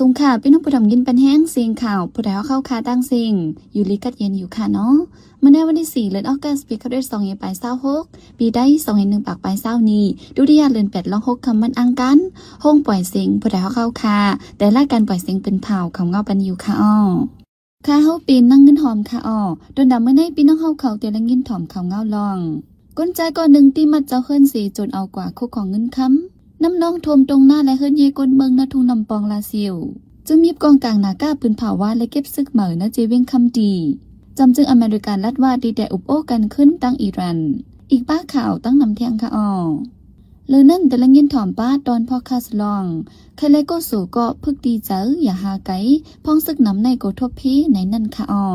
สงค่ะพี่น้องผู้ทำยินเป็นแห้งเสียงข่าวผู้ใดเข้าคาตั้งเสียงอยู่ลิกัดเย็นอยู่ค่ะเนาะเมื่อในวันที่4 เดือนออกัสปีคริสต์2526ปีได้2 1 ปากปลายเศร้านี้ดูดิยาเดือน8 ลอง6 คำมันอังกันห้องปล่อยเสียงผู้ใดเข้าคาแต่ละการปล่อยเสียงเป็นเผ่าของเงาปันอยู่ค่ะอ้อค่ะเฮาปีนนั่งเงินหอมค่ะอ้อโดนดำเมื่อในปีน้องเฮาเขาเตียละเงินถอมเขาเงาลองก้นใจก่อนหนึ่งที่มัดเจ้าเฮิรนสีจนเอากว่าคุกของเงินค้ำน้ำน้องทมตรงหน้าและเฮิรนเยกนเมืองนาทุ่งนำปองลาซิวจึงมีกองกลางนาก้าปืนเผาว่าและเก็บซึกเหมือนะเจเวงคำดีจำจึงอเมริกันลัดว่าดีแต่อุบโอ้กันขึ้นตั้งอิรันอีกป้าข่าวตั้งนำเทียงค่ะอ้อเลยนั่นแต่ละเงินถอมป้าตอนพอคาสลองใครเลยก็สู่ก็พึกดีเจออย่าหาไกพ้องซึกน้ำในโกทบพีในนั่นค่ะอ้อ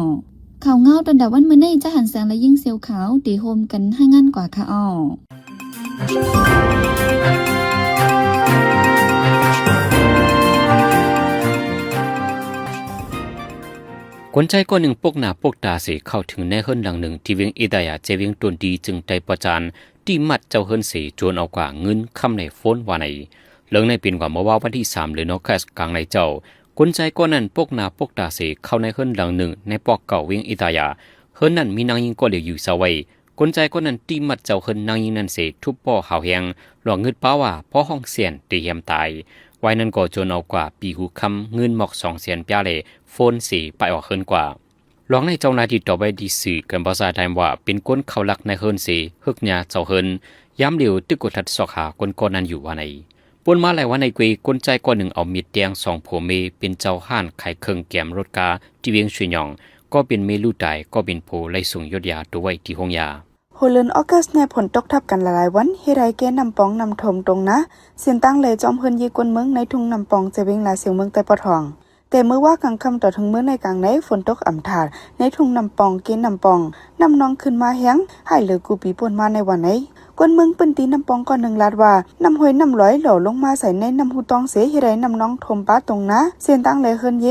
ข่าวเงาตอนดาวันเมื่อในจะหันแสงและยิ่งเซียวขาวตีโฮมกันให้งานกว่าค่ะอ้อคนใจก็หนึ่งปกหน้าปกตาเสเข้าถึงในเฮิรนหลังหนึ่งที่เวียงอิดายาเจเวียงตนดีจึงใจประจานที่มัดเจ้าเฮิรนเสจวนเอากว่าเงินคำในโฟนว่าในเรื่องในปีนกว่าเมื่อวันที่3 เดือนออกัสกลางในเจ้าคนใจก็นั้นปกหน้าปกตาเสเข้าในเฮิรนหลังหนึ่งในปอกเก่าเวียงอิดายาเฮิรนนั้นมีนางยิงก็เหลียวอยู่สวัยคนใจก็นั้นที่มัดเจ้าเฮิรนนางยิงนั้นเสทุบป่อหาวแหงหลอกเงินป้าว่าพ่อห้องเสียนตีเหียมตายไว้นั้นก็จนเอากว่าปีหูคำเงินหมอก2 เสียนเปียเล่โฟนสีไปออกเฮิรนกว่าหลวงในเจ้าหน้าที่ต่อไปดีสื่อกันภาษาไทยว่าเป็นก้นเขาลักในเฮิรนเสฮึกยาเจ้าเฮิรนย้ำเหลียวตึกกดทัดสอกหาก้นก้อนนั้นอยู่ว่าในปนมาหลายวันในกุยก้นใจก้อนหนึ่งเอามีดแดง2 ผัวเมเป็นเจ้าห้านไข่เคิงแกมรถกาที่เวียงชุยยองก็เป็นเมลูตายก็เป็นโพไล่ส่งยศยาตัวไว้ที่ห้องยาโฮเลนออกัสในผลตกทับกันหลายวันเฮไรเกนำปองนำถมตรงนะเสียนตั้งเลยจอมเฮิรนยีกวนเมืองในทุ่งนำปองจะเวงลาเสียงเมืองไตปะทองแต่เมื่อว่ากลางค่ำต่อถึงมื้อในกลางในฝนตกอ่ำถาดในทุ่งนำปองเกนนำปองนำน้องขึ้นมาแห้งให้เหลือกูปีป่นมาในวันไหนกวนเมืองปืนตีนำปองก่อนหนึ่งลาดว่านำห้วยนำร้อยหล่อลงมาใส่ในนำหูตองเสเฮไรนำน้องทมป้าตรงนะเสียนตั้งเลยเฮิรนเย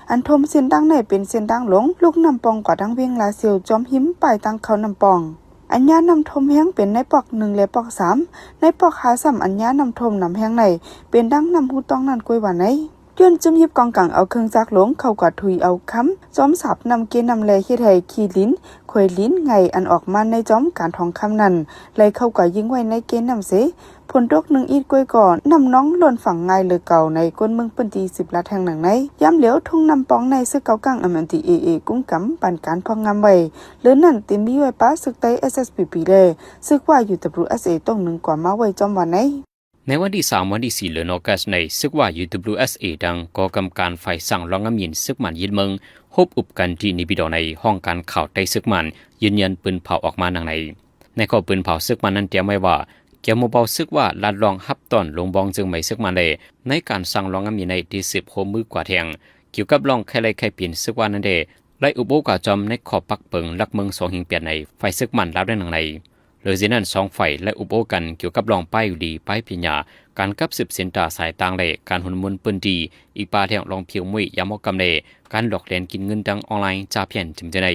อันทมเสียนตั้งในเป็นเสียนตั้งหลงลูกนำปองกว่าทั้งเวียงลาเซียวจอมหิมปลายตั้งเขานำปองอัญญานำทมแห้งเป็นในปอก1และปอก3ในปอกหา3อัญญานำทมนำแห้งในเป็นดังนำหูตองนั่นกวยว่าไหนย้อนจุ่มยิบกองกลางเอาเครื่องจักรหลงเข้ากว่าถุยเอาค้ำจอมสับนำเกนำแลเฮ็ดให้ขี้ลิ้นขวยลิ้นไงอันออกมาในจอมการทองคำนั้นไหลเข้ากว่ายิงไว้ในเกนนำเสผลตก1อีดกวยก่อนนำน้องหล่นฝั่งไงเลยเก่าในก้นเมืองปืนตี10 ลัดแห่งหนังในย้ำเหลียวทุ่งนำปองในซึกเก่ากลางอเมนตีกุ้งกำปั่นการพองงามไว้เลือนั่นติมบี้ไว้ป้าซึกไต SSPP เลยซึกว่าอยู่ WSA ต้อง1กว่ามาไว้จอมวันไหนในวันที่3 วันที่4 เดือนออกัสในซึกว่า UWSA ดังก่อกำการไฟสั่งรองงำยินซึกมันยินเมืองฮบอุบกันที่นิบิดอในห้องการข่าวใต้ซึกมันยืนยันปืนเผาออกมาหนังในข้อปืนเผาซึกมันนั้นเตรียมไว้ว่าเกี่ยวโมเบาซึกว่าลัดลองฮับตอนลงบองจึงไม่ซึกมันเลยในการสั่งรองงำยินในที่10 โคมือกว่าแทงเกี่ยวกับลองแค่ไรแค่เปลี่ยนซึกว่านั้นเดไล่อุบโอกาจอมในขอบปักเปิงลักเมือง2 หิงเปลี่ยนในไฟซึกมันรับได้หนังในเลยสินั้น2 ฝ่ายและอุบโอกันเกี่ยวกับลองป้ายอยู่ดีป้ายพิญญาการกับสืบเส้นตาสายต่างเล่การหุนมุนปืนดีอีกปาแทงลองเพียวมุ้ยยามอกำเล่การหลอกเลียนกินเงินดังออนไลน์จ่าเพียนจิมเจไน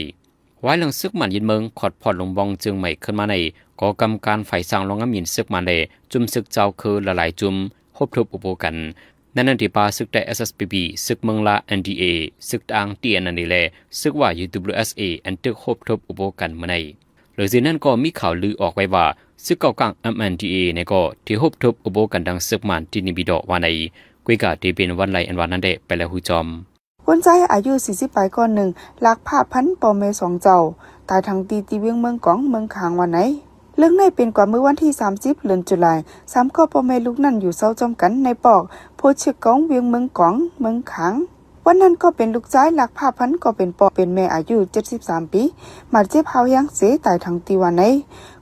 ไว้เรื่องซึกมันยินเมืองขอดพอดลงบองจึงใหม่ขึ้นมาในก่อกำการไฟสร้างลองงำยินซึกมันเล่จุ่มซึกเจ้าคือละหลายจุ่มฮบทุบอุบโอกันนั่นนั่นที่ปาซึกแต่ SSPB ซึกเมืองละ NDA ซึกต่างเตียนนันนี่แหละซึกว่า UWSA อันตึกฮบทุบอุบโอกันเมื่อในหรือสินั่นก็มีข่าวลือออกไว้ว่าซึกเก่ากลาง MNDA ในก็ที่ฮบทุบอุโบกันดังซึกมันที่นิบิดอว่าในกุยกาที่เป็นวันไหลอันวันนั้นเดไปแล้วหูจอมคนใจอายุ40 ปลายก่อนหนึ่งลักผ้าพันปอเม2 เจ้าตายทางตีเวียงเมืองกองเมืองขางวันไหนเรื่องในเป็นกว่าเมื่อวันที่30 เดือนตุลาคม3ก็ปอเมลูกนั่นอยู่เศร้าจอมกันในปอกโพชกองเวียงเมืองกองเมืองขางวันนั้นก็เป็นลูกชายลักผ้าพันก็เป็นปอเป็นแม่อายุ73 ปีมาเจ็บเฮายังเสตายทางตีวันไหน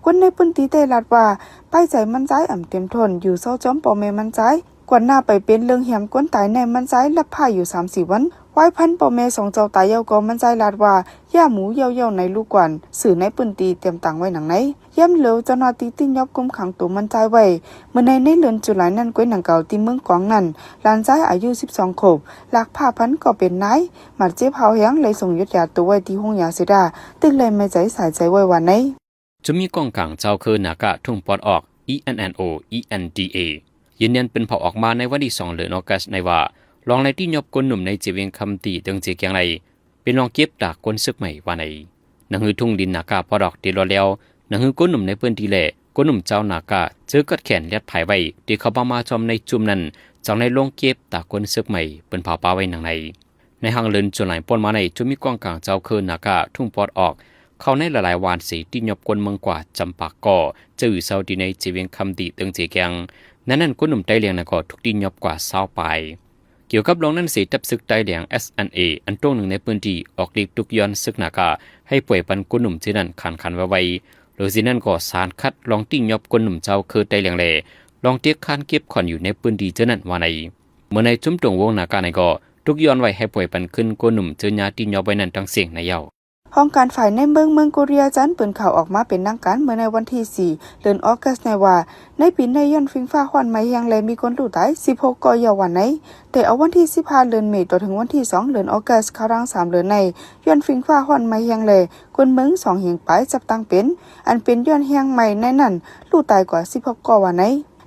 คนในพื้นที่ได้รัดว่าป้ายใจมันใจอ่ำเต็มทนอยู่เศร้าจอมปอเมมันใจกว่าหน้าไปเป็นเรื่องเหี่ยมก้นตายในมันใจรับผ้าอยู่3-4 วันไว้พันปอเม2 เจ้าตายเย้าก็มันใจรัดว่าย่าหมูเย้าในลูกกวนสื่อในปืนตีเตรียมตังไว้หนังไหนย่ำเหลวเจ้าหน้าที่ติ้งยอบกุมขังตัวมันใจไว้เมื่อในเดือนตุลาคมนั้นก้อยหนังเก่าที่เมืองกวางนั่นหลานชายอายุ12 ขวบลักผ้าพันก็เป็นนายมาเจ็บเฮาแฮงเลยส่งยศยาตัวไว้ที่ห้องยาเสดาตึกเลยไม่ใจสายใจไว้วันไหนจะมีกองกลางเจ้าคือนากะทุ่งปอดออก ENNO ENDA ยืนยันเป็นเผาออกมาในวันที่2 เดือนออกัสในว่า ลองในที่ยบกนหนุ่มในเจเวียงคำตีตึงเจเกียงไรเป็นลองเก็บตากกนซึกใหม่ว่าไหนหนังหือทุ่งดินนากาพอดอกเดรอแล้วหนังหือกนหนุ่มในเปื้อนดีแหล่กนหนุ่มเจ้านากาเจอกัดแขนเลียดไผ่ไว้ที่เขาบ้ามาจอมในจุ่มนั้นจังในลงเก็บตากกนซึกใหม่เป็นเผาป่าไว้หนังในห้างเลินจนหลายปนมาในจุมีกว้างกลางเจ้าคืนนากาทุ่งปอดออกเขาในหลายๆวานสีที่ยบกนเมืองกว่าจำปากก่อเจออยู่เศร้าดีในเจเวียงคำตีตึงเจเกียงนั้นกนหนุ่มไตเลียงนากาทุกดินยบกว่าเศร้าไปเกี่ยวกับลงนั้นสีทับซึกไตเหลียง SNA อันตรงหนึ่งในพื้นที่ออกลีกทุกย้อนซึกนากาให้ป่วยปันกุนหนุ่มที่นั่นขันไว้หรือสินั่นก็สารคัดลองติ้งยบกุนหนุ่มเจ้าคือไตเหลียงแหล่ลองเตียกคันเก็บขอนอยู่ในพื้นที่เจ้านั้นว่าในเมื่อในจุ่มตรงวงนากาในก็ทุกย้อนไว้ให้ป่วยปันขึ้นกุนหนุ่มเจอญาติยบไว้นั้นทั้งเสียงในเย้าห้องการฝ่ายในเมืองโกเรียจันเปิดข่าวออกมาเป็นทางการเมื่อในวันที่4เดือนออกัสในว่าในปีในย้อนฟิงฟ้าควันไม้ยังแลมีคนตู่ตาย16กอยวันไหนแต่เอาวันที่15เดือนเมษายนถึงวันที่2เดือนออกัสครั้ง3เดือนในย้อนฟิงฟ้าควันไม้ยังแลคนเมือง2เหียงปลายจับตั้งเป็นอันเป็นย้อนเฮียงใหม่ในนั้นตู่ตายกว่า16กอวันไหน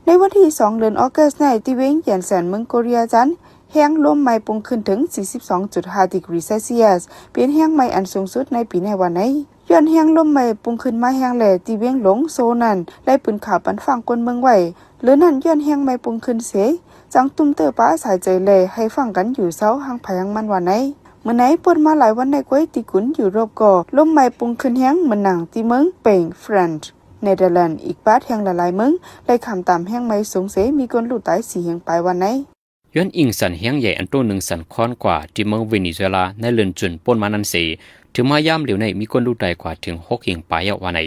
ในวันที่2เดือนออกัสในที่เวงเหยียนแสนเมืองโกเรียจันแห้งลมไม้ปงขึ้นถึง 42.5 ดีกรีเซลเซียสเป็นแห้งไม้อันสูงสุดในปีในวันนี้ย้อนแห้งลมไม้ปงขึ้นมาแห้งแหล่ที่เวียงหลงโซนันได้ปืนข่าวปันฟังคนเมืองไว้หรือนั่นย้อนแห้งไม้ปงขึ้นเสจังตุ้มเตอป้าสายใจแหล่ให้ฟังกันอยู่เช้าหังพยังมันวันนี้เมื่อไหนปนมาหลายวันในก้อยตีกุนอยู่รอบก่อลมไม้ปงขึ้นแห้งเหมือนหนังที่เมืองเป่งฟรานซ์เนเธอร์แลนด์อีกป้าแห้งหลายๆเมืองได้คำตามแห้งไม้สูงเสมีคนหลุดตาย4แห่งไปวันนี้ย้อนอิงสันเฮียงใหญ่อันตัวหนึ่งสันค้อนกว่าที่เมืองเวเนซุเอลาในเลือนจุนป้นมานันเสถึงมายามเหลียวในมีคนดูใจกว่าถึง6เฮียงปลายวันใน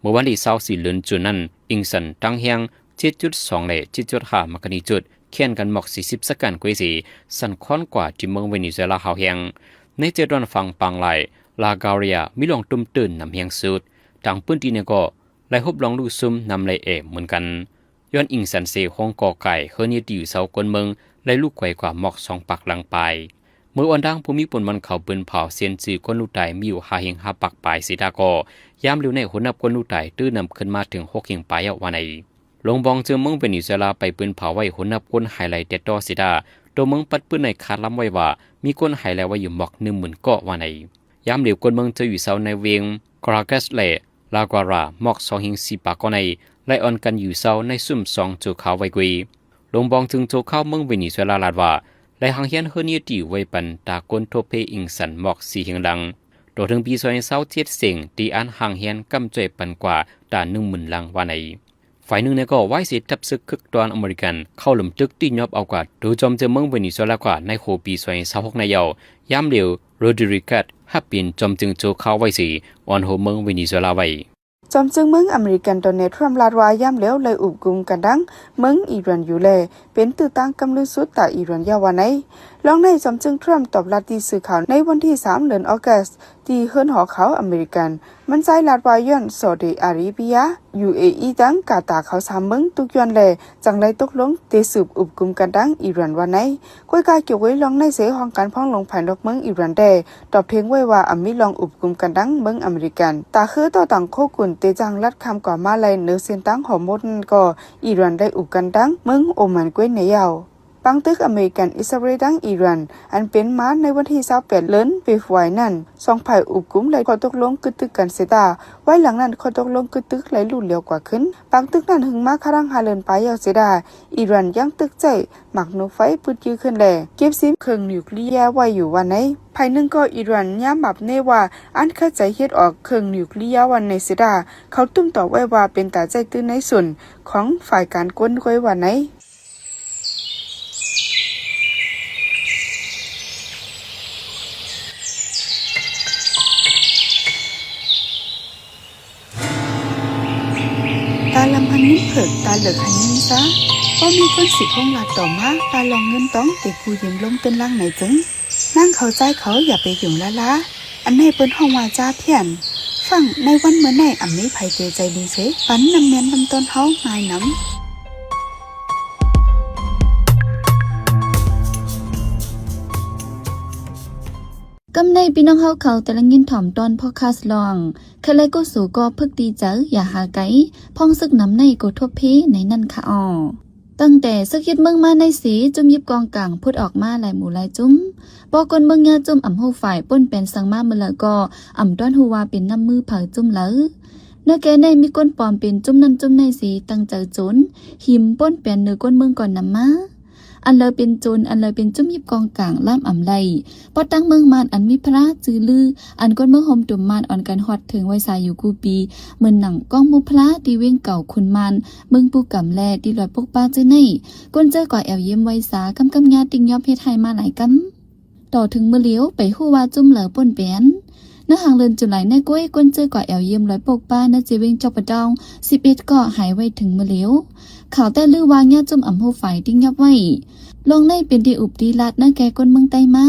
เมื่อวันที่24เลือนจุนนั้นอิงสันตั้งเฮียง 7.2 และ 7.5 มกนิจุดเขียนกันหมอก40สกันกว่าสีสันค้อนกว่าที่เมืองเวเนซุเอลาเฮาเฮียงในเจดอนฟังปังไหลลาการียมีลองตุ้มตื่นนำเฮียงสุดต่างพื้นที่เนี่ยก็ไล่ฮบลองดูซุ่มนำไล่เหมือนกันย้อนอิงสันเสห้องกอไก่เฮือนี่อยู่เสาคนเมืองไล่ลูกไกวกว่าหมอก2ปักหลังปลายเมื่อวันดังภูมิปนมันเขาปืนเผาเซียนจือคนลูกไตมีอยู่5เฮง5ปักปลายสีดากอยามเร็วในหัวนับคนลูกไตตื้อนำขึ้นมาถึง6เฮงปลายวันในลงบองเจอเมืองเวเนซุเอลาไปปืนเผาไว้หัวนับคนไฮไลท์เด็ดดอสีดาตัวเมืองปัดปืนในคาดล้ำไว้ว่ามีคนไฮไลท์ไว้อยู่หมอก 10,000 เกาะวันในยามเร็วคนเมืองเจออยู่เสาในเวียงกราเกสเลลากวาราหมอก2เฮง4ปักก็ในไล่ออนกันอยู่เสาในซุ่ม2จูขาวไว้กุยลงบองถึงโจเข้าเมืองเวเนซุเอลาลาดว่าไล่หางเฮียนเฮเนียตีไว้ปันตากนโทเพอิงสันหมอก4เฮียงดังโดยถึงปี2027เสียงตีอันหางเฮียนกำจ่วยปันกว่าตา 10,000 ลังว่าในฝ่ายหนึ่งเนี่ยก็ไว้สิทับซึกคึกตอนอเมริกันเข้าหลุมตึกที่ยอบเอากว่าโดยจอมเจอเมืองเวเนซุเอลากว่าในโคปี2026ในเยาวยามเดียวโรดริกัสฮับปินจอมจึงโจเข้าไว้สิออนโฮเมืองเวเนซุเอลาไว้จอมจึงเมืองอเมริกันโดเนทรัมป์ลาดวาย่ำแล้วเลยอุบกุมกันดังเมืองอิหร่านอยู่แลเป็นตื้อตั้งกำลังสุดตาอิหร่านยาวันไหนลองในจอมจึงทรัมป์ตอบลัดที่สื่อข่าวในวันที่3เดือนออกัสที่เฮิรนหอเขาอเมริกันมันใจลาดวาย้อนซาอุดิอาระเบีย UAE ดังกาตาเขา3เมืองทุกย้อนแลจังไรตกลงเตสืบอุบกุมกันดังอิหร่านวันไหนก้อยกาเกี่ยวไว้ลองในเสห้องการพ้องลงภายนอกเมืองอิหร่านได้ตอบเทงไว้ว่าอเมริลองอุบกุมกันดังเมืองอเมริกันตาคือต่อต่างโคกุนเตจังลัดคำก่อมาเลยเนื้อเส้นตั้งหอมดก็อิหร่านได้อุบกันดังเมืองโอมันกวยในยาวปังตึกอเมริกันอิสราเอลดังอิหร่านอันเป็นมาในวันที่28เดือนเฟบรุยนั้น2ฝ่ายอุบกุมเลยข้อตกลงกึดตึกกันเสตาไว้หลังนั้นข้อตกลงกึดตึกไหลลุ่นเร็วกว่าขึ้นปังตึกนั้นหึงมาครั้ง5เดือนไปยาวเสดาอิหร่านยังตึกใจหมักนูไฟปืดยื้อขึ้นแลเก็บซิมเครื่องนิวเคลียร์ไว้อยู่วันไหนภายหนึ่งก็อิหร่านย้ำบับเนว่าอันเข้าใจเฮ็ดออกเครื่องนิวเคลียร์วันในเสดาเขาตุ้มต่อไว้ว่าเป็นตาใจตื้นในส่วนของฝ่ายการก้นก้อยวันไหนตาลำพันนิ่มเผิกตาเหลือกหันนิ่มซะก็มีคนสิบห้องหลัดต่อมาตาลองเงินต้องติกูยืมลมเต้นล่างไหนจึงนั่งเขาใจเขาอย่าไปหยุ่งละอันในเปิ้นห้องว่าจ้าเพี้ยนฟังในวันเมื่อไหนอ่ำนี้ไผเจใจดีเสปันนำเมียนลำต้นเฮาหายน้ำกำในพี่น้องเฮาเขาแต่ละยินถ่อมตอนพอคาสลองเคเลยก็สู่ก็พึกดีเจออย่าหาไกพ้องซึกน้ำในก็ทบเพในนั่นค่ะต ตั้งแต่ซึกยึดเมืองมาในสีจุ่มยิบกองกลางพุดออกมาหลายหมู่หลายจุ้มปอกนเมืองยาจุ่มอ่ำหูฝ่ายป้นเป็นสังมาเมื่อละก็อ่ำต้อนหัวเป็นน้ำมือเผาจุ่มเหลอเนื้อแกในมีก้นปลอมเป็นจุ่มน้ำจุ่มในสีตั้งเจอโจนหิมป้นเป็นเนื้อก้นเมืองก่อนนำมาอันเลยเป็นโจรอันเลยเป็นจุ่มยิบกองกลางล่ามอ่ำไลปอตั้งเมืองมานอันมีพระจือลืออันก้นเมืองหมตุ่มมานอ่อนกันฮอดถึงไว้สายอยู่กูปีเหมือนหนังก้องมุพระดีเว้งเก่าคุณมานเมืองปูกำแลดีลอยปกป้าเจ้าในก้นเจอก่อแอวเยี่ยมไว้สากำกำยาติงยอบเพชรไทยมาหลายกำต่อถึงมือเลี้ยวไปหู้ว่าจุ่มเหลือป่นแปนเนื้อหางเลินจุไหลในก้วยก้นเจอก่อแอวเยี่ยมลอยปกป้าเนื้อเจเวงจอบประดอง11ก่อหายไว้ถึงมือเลี้ยวข่าวแต่ลือวางญาจุ่มอ่ำหูฝ่ายติ้งยอบไว้ลงในเป็นดีอุบดีลัดเนื้อแกก้นเมืองไตมา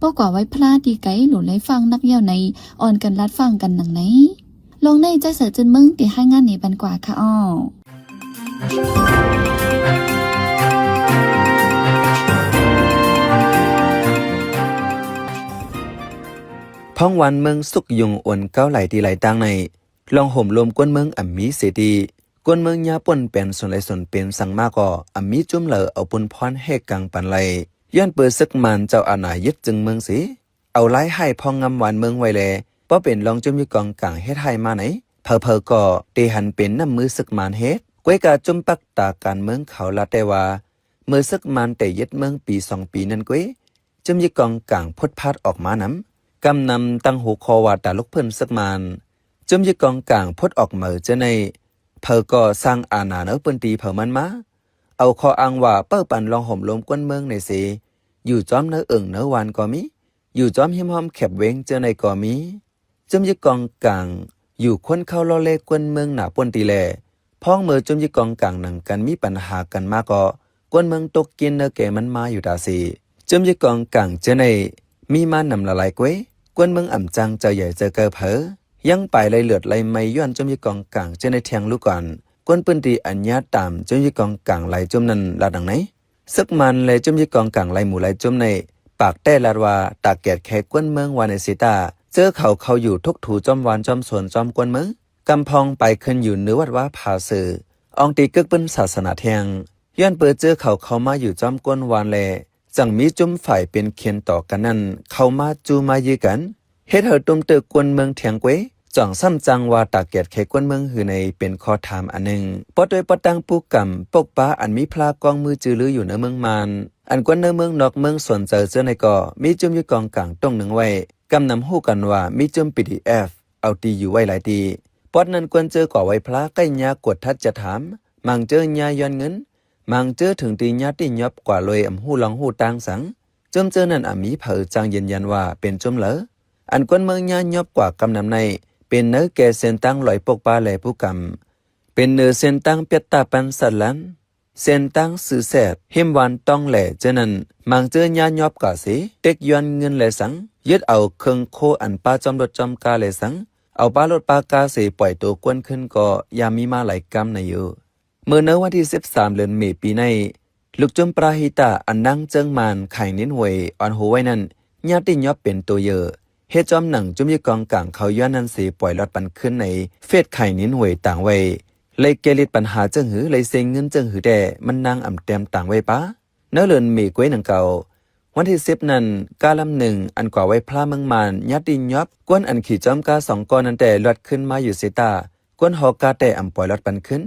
ปอกว่าไว้พลาดดีไกหลุไหลฟังนักเยี่ยวในอ่อนกันลัดฟังกันหนังไหนลงในใจเสือจนมึงตีให้งานหนีบันกว่าค่ะอ้อพ้องวันเมืองสุกยุงอ่อนเก้าไหลตีไหลต่างในลองห่มลมกวนเมืองอ่ำมีเสดีกวนเมืองยาป่นเป็นส่วนไหลส่วนเป็นสังมากก็อ่ำมีจุ่มเหลอเอาปุ่นพรให้กังปันไหลย้อนเปิดซึกมันเจ้าอาณายึดจึงเมืองสิเอาไล่ให้พองงำหวานเมืองไว้แลเพราะเป็นลองจุ่มอยู่กองกลางเฮ็ดให้มาไหนเพอก็เตหันเป็นน้ำมือซึกมันเฮ็ดก้วยกาจุ่มปักตาการเมืองเขาละแต่ว่าเมื่อซึกมันแต่ยึดเมืองปี2 ปีนั้นก้วยจุ่มอยู่กองกลางพดพาดออกมานำกำนำตั้งหูคอว่าตาลุกเพิ่นซึกมันจุ่มอยู่กองกลางพดออกเหมือเจในเพอก็สร้างอาณาเนอเปิ้นตีเพอมันมาเอาคออ้างว่าเปิ้ปันลองห่มลมกวนเมืองในเสอยู่จอมเนื้อเอิงเนื้อวานก็มีอยู่จอมหิมหอมแคบเวงเจอในก็มีจุ่มอยู่กองกลางอยู่คนเข้าล้อเล่กวนเมืองหนาป่นตีแลพ้องเมื่อจุ่มอยู่กองกลางหนังกันมีปัญหากันมาก็กวนเมืองตกกินเนื้อแก่มันมาอยู่ตาสีจุ่มอยู่กองกลางเจอในมีมานำละลายกวยกวนเมืองอ่ำจังเจอใหญ่เจอเกอเผอยังไปเลยเลือดไหลไม่ย้อนจุ่มอยู่กองกลางเจอในแทงลูกก่อนกวนปืนตีอัญญาตามจุ่มอยู่กองกลางไหลจุ่มนั้นลาดังไหนซึกมันเลยจุ่มอยู่กองกลางไหลหมู่ไหลจุ่มในปากแต่ลาดว่าตาแกดแขกกวนเมืองวาในสิตาเจอเขาอยู่ทุกถูจอมวานจอมสวนจอมกวนเมืองกำพองไปขึ้นอยู่เนื้อวัดว่าผาสืออองตีกึกเป็นศาสนาแทงย้อนเปิดเจอเขามาอยู่จอมกวนวานแลจังมีจุ่มฝ่ายเป็นเคียนต่อกันนั้นเข้ามาจูมายื้อกันเฮ็ดเฮอตุมเตอกวนเมืองเถียงเกวจ่องซ้ำจังว่าตาแกดแขกกวนเมืองหือในเป็นข้อถามอันหนึ่งปอดโดยปอตังปูกำปกป้าอันมีพลากองมือจือลืออยู่ในเมืองมานอันกวนในเมืองนอกเมืองส่วนเจอในก่อมีจุ่มอยู่กองกลางตรงหนึ่งไว้กำนำหู้กันว่ามีจุ่ม PDF เอาตีอยู่ไว้หลายตีปอดนั้นกวนเจอก่อไว้พลาใกล้ยากดทัดจะถามมังเจอยาย้อนเงินมังเจอถึงตีญาติยอบกว่าเลยอำหู้ลองหู้ตางสังจุ่มเจอนั้นมีเผอจังยืนยันว่าเป็นจุ่มเหลออันกวนเมืองญายอบกว่ากำนำในเป็นเนื้อแก่เส้นตั้งลอยปกป้าแลผู้กำเป็นเนื้อเส้นตั้งเปียตาปันสัตลันเส้นตั้งสื่อแสบหิมวันต้องแหล่เจนั้นมังเจอยายอบกว่าสิเต็กย้อนเงินแลสังยึดเอาเครื่องโคอันป้าจอมรถจอมกาแลสังเอาป้ารถปากาเสปล่อยตัวกวนขึ้นก็ยามีมาหลายกำในอยู่เมื่อเนื้อวันที่13เดือนเมษปีในลูกจมปราหิตาอันนั่งเจิงมานไข่นิ้นหวยอ่อนหัวไว้นั้นญาติยอบเป็นตัวเยอะเฮ็ดจอมหนังจุ่มยี่กองกลางเขาย้อนนั้นสีปล่อยลอดปันขึ้นในเฟซไข่นิ้นหวยต่างไว้เลยเกลิดปัญหาเจิงหือเลยเซ็งเงินเจิงหือแต่มันนางอ่ำแต้มต่างไว้ปะเนื้อเลือนมีกวยหนังเก่าวันที่10นั้นกาลำหนึ่งอันกว่าไว้พระเมืองมานญาติยอบกวนอันขี่จอมกา2ก้อนนั้นแต่ลอดขึ้นมาอยู่เสตากวนหอกาแต่อ่ำปล่อยลอดปันขึ้น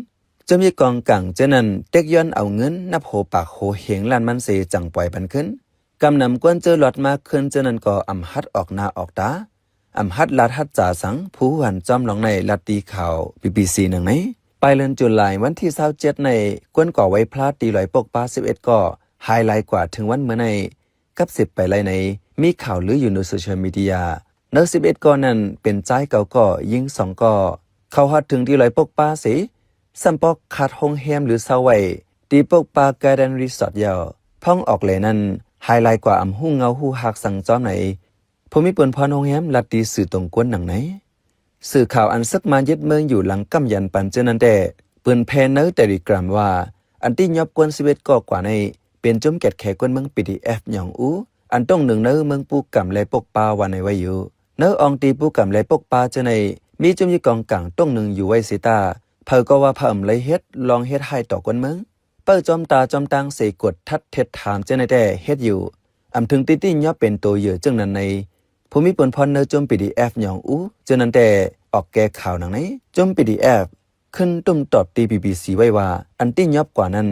จุ่มยี่กองกลางเจนั้นเต็กย้อนเอาเงินนับโหปากโหเหงลานมันเสจังปล่อยปันขึ้นกำนำกวนเจอหลอดมาขึ้นเจนั้นก็อำฮัดออกหน้าออกตาอำฮัดลาดฮัดจ่าสังผู้หันจอมหลงในลัดตีข่าว BBC หนึ่งไหนไปเลือนจุลายวันที่27ในกวนก่อไว้พลาดตีลอยปกป้า11ก็ไฮไลท์กว่าถึงวันเมื่อในกับ10ไปไลในมีข่าวลืออยู่ในโซเชียลมีเดียเนื้อ11ก็นั้นเป็นใจเก่าก็ยิง2ก็เข้าฮัดถึงตีลอยปกป้าสิสัมปอกขาดห้องแฮมหรือเซาไว้ตีปกป้าการ์เดนรีสอร์ทยาวพ้องออกเลยนั้นไฮไลท์กว่าอำหู้เงาหู้หักสั่งจอมไหนผมมีเปิ่นพรโรงแรมลัดตีสื่อตรงกวนหนังไหนสื่อข่าวอันซึกมายึดเมืองอยู่หลังกำยันปันเจนั้นแต่เปิ่นแพนเนอร์เตลิกรัมว่าอันที่ยอบกวน11ก็กว่าในเป็นจุ่มแกดแขกวนเมือง PDF หยองอูอันต้องหนึ่งเนอเมืองปูกำและปกปาวันในไว้อยู่เนออองตีปูกำและปกปาเจในมีจุ่มยี่กองกลางต้องหนึ่งอยู่ไว้สิตาเพอก็ว่าเพิ่มเลยเฮ็ดลองเฮ็ดให้ต่อกวนเมืองป เปิ้ลจอมตาจอมตังเสกดทัดเท็ดถามเจ้าในแต่เฮ็ดอยู่ถึงติย่อเป็นตัวเหยื่อจึงนั้นในภูมิปนพรเนอจม PDF หยองอู้จึงนั้นแต่ออกแก้ข่าวหนังไหนจม PDF ขึ้นตุ้มตอบตี BBC ไว้ว่าอันที่ยอบกว่านั้น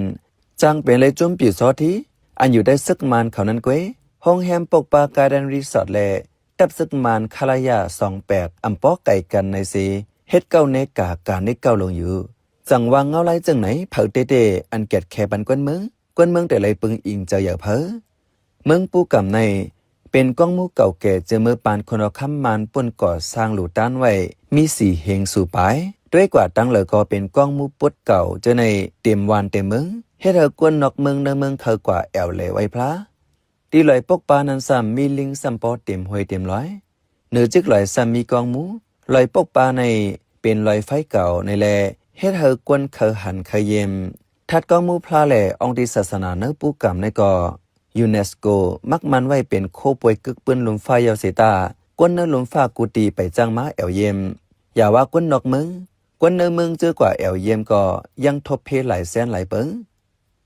จังเป็นเลยจมปีซอที่อันอยู่ได้ซึกมานเขานั้นก้วยห้องแฮมปกปาการ์เดนรีสอร์ทแลตับซึกมานคาลายา28อำปอไก่กันในซีเฮ็ดเก้าเนกาการในเก้าลงอยู่จังวางเงาไล่จังไหนเผาเตอันแกดแคบันกวนเมืองแต่ไรปึงอิงเจ้าอย่าเผอเมืองปูกำในเป็นก้องมูเก่าแก่เจอเมื่อปานคนเอาคำมานป่นก่อสร้างหลูต้านไว้มีสี่เฮงสู่ปายด้วยกว่าตั้งเลยก็เป็นก้องมูปุดเก่าเจอในเต็มวานเต็มเมืองเฮ็ดเธอกวนนอกเมืองในเมืองเธอกว่าแอวเลยไว้พระตีลอยปกปานันซ้ำมีลิงซ้ำปอเต็มห้วยเต็มร้อยเนื้อจึกลอยซ้ำมีกองมูลอยปกปาในเป็นลอยไฟเก่าในแลเฮ็ดเธอกวนเคยหันเคยเยมทัดกองมูพลาแหล่องค์ที่ศาสนาเนื้อปูกำในก่อยูเนสโกมักมันไว้เป็นโคป่วยกึกปืนลมฟ้ายาวเสตากวนเนื้อลมฟ้ากูตีไปจ้างม้าแอวเยมอย่าว่ากวนนอกเมืองกวนเนื้อเมืองเจอกว่าแอวเยมก็ยังทบเพหลายแสนหลายเปิง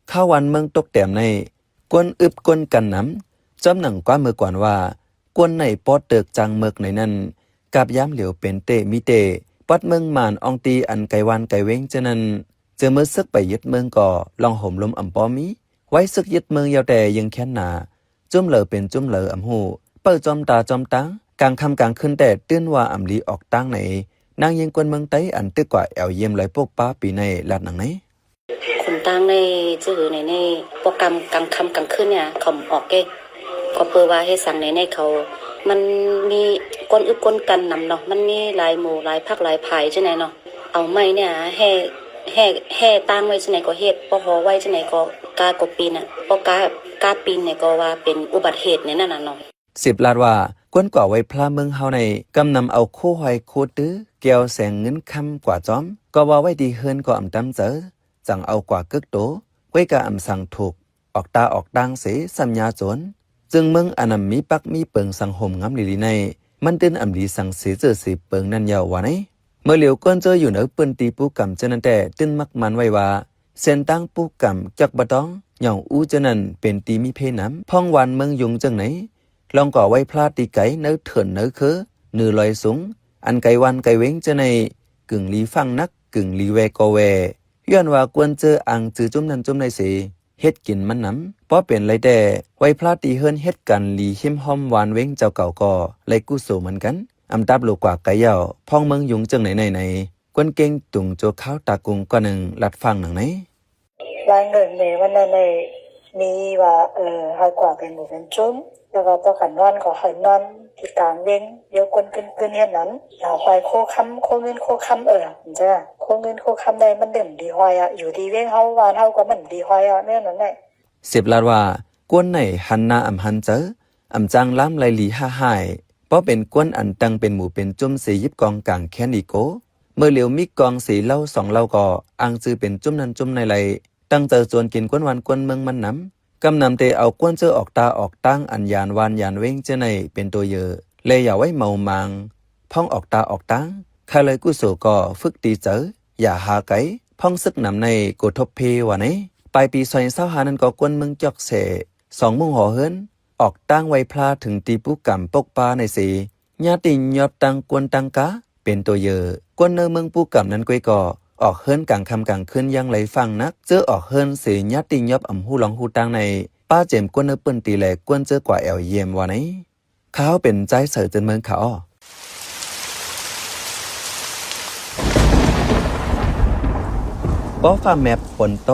ข้าวันเมืองตกแต้มในกวนอึบกวนกันน้ำจำหนังกว่าเมื่อก่อนว่ากวนในปอดเติกจังเมือกในนั้นกับย้ำเหลียวเป็นเตมิเตปัดเมืองมานอองตีอันไกวันไกเว้งเจนั้นเจอเมื่อซึกไปยึดเมืองก่อลองห่มลมอ่ำปอมีไว้ซึกยึดเมืองยาวแต่ยังแค้นหนาจุ่มเหลอเป็นจุ่มเหลออ่ำหูเปิดจอมตาจอมตังกลางคำกลางขึ้นแต่ตื้นว่าอ่ำลีออกตั้งไหนนางยังกวนเมืองไต้อันตึกกว่าแอวเยี่ยมไหลพวกป้าปีในลาดหนังไหนคนตั้งในจื่อในโปรแกรมกลางคำกลางขึ้นเนี่ยเขาออกเก้ก็เปิดว่าให้สั่งในเขามันมีก้นอึบก้นกันนำเนาะมันมีหลายหมู่หลายพักหลายภายจังไหนเนาะเอาไม้เนี่ยแห่ตั้งไว้จังไหนก็เฮ็ดปอไว้จังไหนก็กากปีน่ะปอกาปีนเนี่ยก็ว่าเป็นอุบัติเหตุในนั้นน่ะเนาะ10 ลาดว่ากวนกว่าไว้พลาเมืองเฮาในกำนำเอาโคหอยโคตื้อแก้วแสงเงินคำกว่าจอมก็ว่าไว้ดีเฮินก็อำตำเจอจังเอากว่ากึกโตไว้กะอำสั่งถูกออกตาออกดังเสสัญญาโจรจึงเมืองอันมีปักมีเปิงสังห่มงำลีในมันตื่นอำลีสังเสเจอสิเปิงนั่นยาวว่าไหนเมื่อเหลียวก้นเจออยู่เนื้อปืนตีปูกำเจนันแต่ตื่นมักมันไว้ว่าเส้นตั้งปูกำจักบะต้องหย่องอู้เจนันเป็นตีมีเพน้ำพ่องวันเมืองยุงจังไหนลองก่อไว้พลาดตีไก่เนื้อเถินเนื้อคือเนื้อลอยสูงอันไก่วันไก่เว้งเจในกึ่งลีฟังนักกึ่งลีแวกอแวย้อนว่ากวนเจออังจือจุ่มนั่นจุ่มในเสเฮ็ดกินมันน้ำเพราะเป็นไรแต่ไว้พลาดตีเฮิรนเฮ็ดกันลีเข้มห้อมหวานเว้งเจ้าเก่าก็ไรกู้โสเหมือนกันอำตับโลกว่าไก่ยาวพ่องเมืองยุงจังไหนกวนเก่งตุงโจข้าวตากุงก็หนึ่งลัดฟังหนังไหนรายเงินในวันนั้นในมีว่าให้กว่าเป็นหมู่เป็นจุ้มแล้วก็ต้องขันนอนก็ขันนอนที่กลางเว้งเดี๋ยวกนเฮ็ดนั้นอย่าไปโคค้ำโคเงินโคค้ำจ้ะโคเงินโคค้ำได้มันเด่นดีหอยอยู่ดีเว้งเฮาวานเฮาก็มันดีหอยเนี่ยนั่นแหละ10 ลาดว่ากวนไหนหันหน้าอำหันเจออำจังล้ำไหลหลีห้าหายเพราะเป็นกวนอันตังเป็นหมู่เป็นจุ่มเสยิบกองกลางแค่นีโกเมื่อเหลียวมีกองสีเล่า2เล่าก็อังจือเป็นจุ่มนั้นจุ่มในไหลตั้งเจอจวนกินกวนวันกวนเมืองมันน้ำกำนำเตเอากวนเจอออกตาออกตั้งอันยานวานยานเว้งเจในเป็นตัวเยอะเลยอย่าไว้เมามังพ่องออกตาออกตั้งข้าเลยกุโสก็ฝึกตีเจออย่าหาไก่พ่องซึกนำในโกทบเพวะไหนปลายปี2025นั้นก็กวนเมืองจอกเส2 มุ่งห่อเฮิรนออกตั้งไว้พลาถึงตีปุกำปกปาในสีญาติยอบตังกวนตังกะเป็นตัวเยอะกวนเนอเมืองปุกำนั้นก้อยก่อออกเฮิรนกลางคำกลางคืนยังไหลฟังนักเจอออกเฮิรนสีญาติยอบอำหูหลองหูตังในป้าเจมกวนเนอเปิ้นตีแหลกวนเจอกว่าแอวเยี่ยมวะไหนเขาเป็นใจเสือจนเมืองเขาป้อฟ้าแมพฝนโต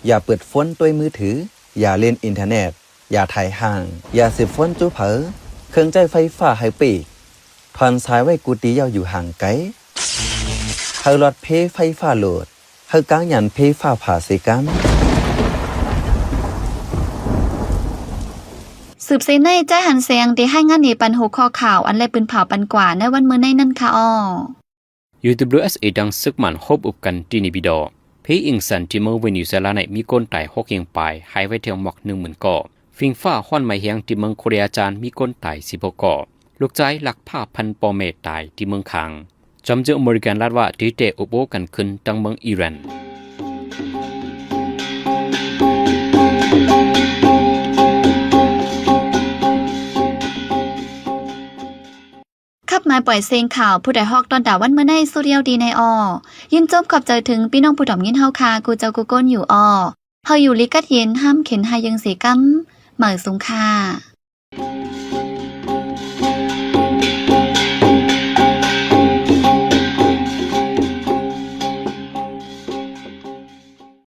อย่าเปิดฝนด้วยมือถืออย่าเล่นอินเทอร์เน็ตอย่าถ่ายห่างอย่าสิบฝนจุเผอเครื่องใจไฟฟ้าให้ปีกถอนสายไว้กูตียาวอยู่ห่างไกลเฮาหลอดเพไฟฟ้าโหลดเฮากางยันเพฟ้าผ่าสิกันสืบเสในใจหันเสียงที่ให้งานนี้ปันหัวข้อข่าวอันแลปืนเผาปันกว่าในวันมื้อในนั่นค่ะอ้อ UWSA ดังซึกมันฮบอุบกันที่นิบิดอเพอิงสันที่เมื่อเวนิวซีแลนด์มีก้นตาย6ยังปลายหายไว้เทียงหมอก10,000ก่อฟิงฟ้าห้อนไม้เฮียงที่เมืองโคเรียจานมีก้นตาย16ก่อลูกใจหลักผ้าพันปอเมตตายที่เมืองคังจำเจออเมริกันลาดว่าดีเตอุโบกันขึ้นตั้งเมืองอิหร่าน ขับมาปล่อยเสียงข่าวผู้ใดฮอกตอนด่าวันเมื่อในสุเรียวดีในยินจบขอบใจถึงพี่น้องผู้ดอมยินเฮาคากูเจ้ากูก้นอยู่เฮาอยู่ลิกัดเย็นห้ามเข็นหายังเสียกำเหมือสูงค่ะ